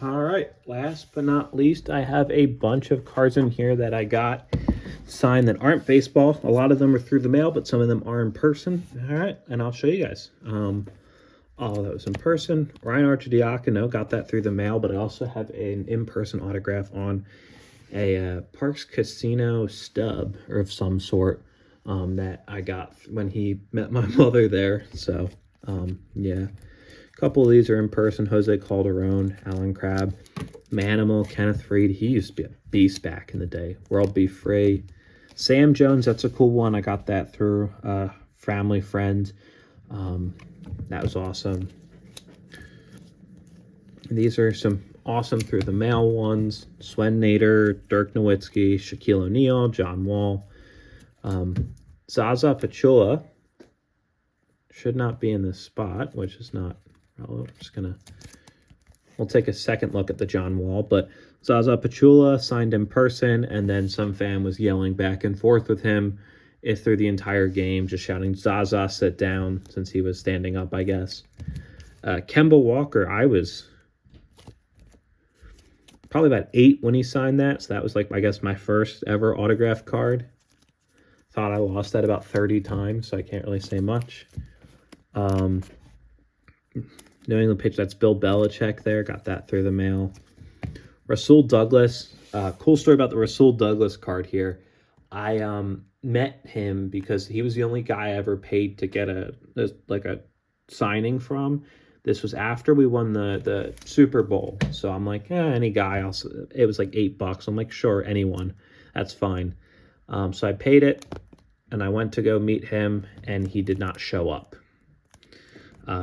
All right, last but not least, I have a bunch of cards in here that I got signed that aren't baseball. A lot of them are through the mail, but some of them are in person. All right, and I'll show you guys. All that was in person. Ryan Archidiacono got that through the mail, but I also have an in-person autograph on a Parks Casino stub or of some sort that I got when he met my mother there. So, yeah. A couple of these are in person. Jose Calderon, Alan Crabb, Manimal, Kenneth Reed. He used to be a beast back in the day. World Be Free. Sam Jones, that's a cool one. I got that through family friend. That was awesome. These are some awesome through the mail ones. Swen Nader, Dirk Nowitzki, Shaquille O'Neal, John Wall. Zaza Pachulia should not be in this spot, which is not relevant. We'll take a second look at the John Wall, but Zaza Pachulia signed in person, and then some fan was yelling back and forth with him through the entire game, just shouting, Zaza, sit down, since he was standing up, I guess. Kemba Walker, I was probably about 8 when he signed that, so that was, like, I guess, my first ever autograph card. Thought I lost that about 30 times, so I can't really say much. New England pitch, that's Bill Belichick there. Got that through the mail. Rasul Douglas. Cool story about the Rasul Douglas card here. I met him because he was the only guy I ever paid to get a signing from. This was after we won the Super Bowl. So I'm like, any guy. It was like $8. I'm like, sure, anyone. That's fine. So I paid it, and I went to go meet him, and he did not show up.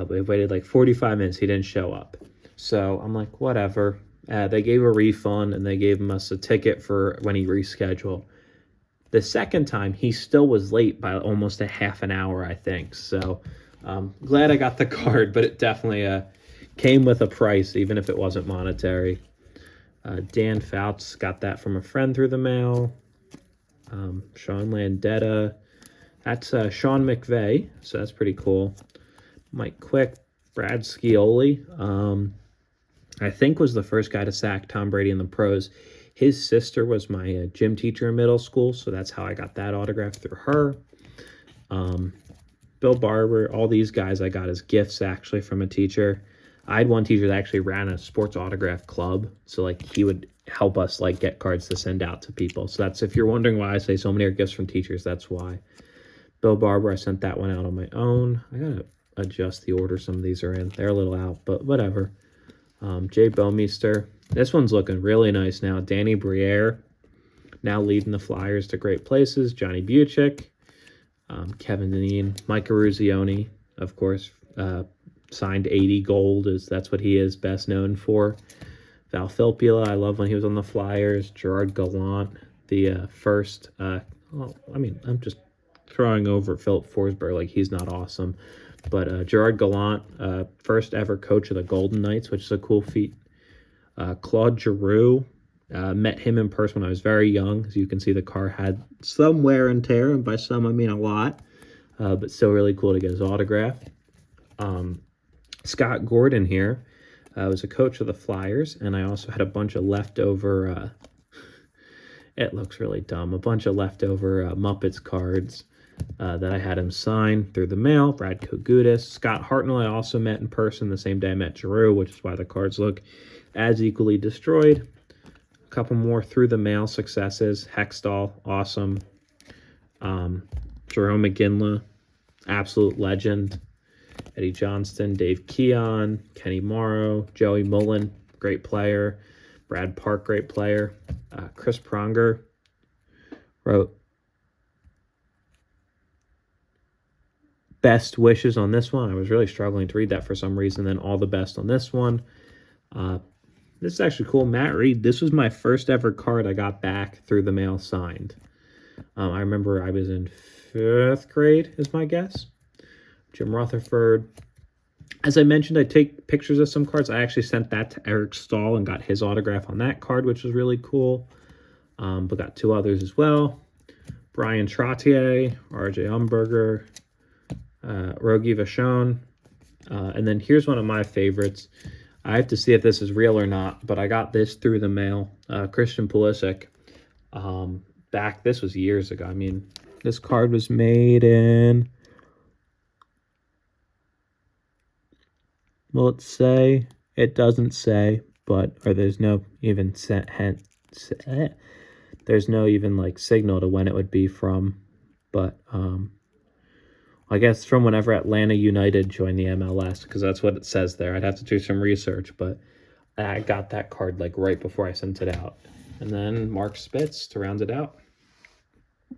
We waited like 45 minutes. He didn't show up. So I'm like, whatever. They gave a refund, and they gave us a ticket for when he rescheduled. The second time, he still was late by almost a half an hour, I think. So glad I got the card, but it definitely came with a price, even if it wasn't monetary. Dan Fouts got that from a friend through the mail. Sean Landetta. That's Sean McVay, so that's pretty cool. Mike Quick, Brad Scioli, I think was the first guy to sack Tom Brady in the pros. His sister was my gym teacher in middle school, so that's how I got that autograph through her. Bill Barber, all these guys I got as gifts actually from a teacher. I had one teacher that actually ran a sports autograph club, so like he would help us like get cards to send out to people. So that's, if you're wondering why I say so many are gifts from teachers, that's why. Bill Barber, I sent that one out on my own. I gotta adjust the order some of these are in. They're a little out, but whatever. Jay Bowmeister. This one's looking really nice now. Danny Briere, now leading the Flyers to great places. Johnny Buchick, Kevin Dineen, Mike Eruzione, of course, signed 80 gold. That's what he is best known for. Val Filppula, I love when he was on the Flyers. Gerard Gallant, the first. I'm just throwing over Philip Forsberg like he's not awesome. But Gerard Gallant, first ever coach of the Golden Knights, which is a cool feat. Claude Giroux, met him in person when I was very young. As you can see, the car had some wear and tear, and by some I mean a lot. But still really cool to get his autograph. Scott Gordon here was a coach of the Flyers, and I also had a bunch of leftover, it looks really dumb, a bunch of leftover Muppets cards that I had him sign through the mail. Brad Kogutis. Scott Hartnell I also met in person the same day I met Giroux, which is why the cards look as equally destroyed. A couple more through the mail successes. Hextall, awesome. Jerome McGinley, absolute legend. Eddie Johnston, Dave Keon, Kenny Morrow, Joey Mullen, great player. Brad Park, great player. Chris Pronger wrote best wishes on this one. I was really struggling to read that for some reason. Then all the best on this one. This is actually cool. Matt Reed, this was my first ever card I got back through the mail signed. I remember I was in 5th grade, is my guess. Jim Rutherford. As I mentioned, I take pictures of some cards. I actually sent that to Eric Stahl and got his autograph on that card, which was really cool. But got 2 others as well. Brian Trottier, RJ Umberger, Rogie Vachon. And then here's one of my favorites. I have to see if this is real or not, but I got this through the mail. Christian Pulisic. Back, this was years ago. I mean, this card was made in, well, let's say, it doesn't say, but, or there's no even there's no even like signal to when it would be from, but I guess from whenever Atlanta United joined the MLS, because that's what it says there. I'd have to do some research, but I got that card like right before I sent it out. And then Mark Spitz to round it out.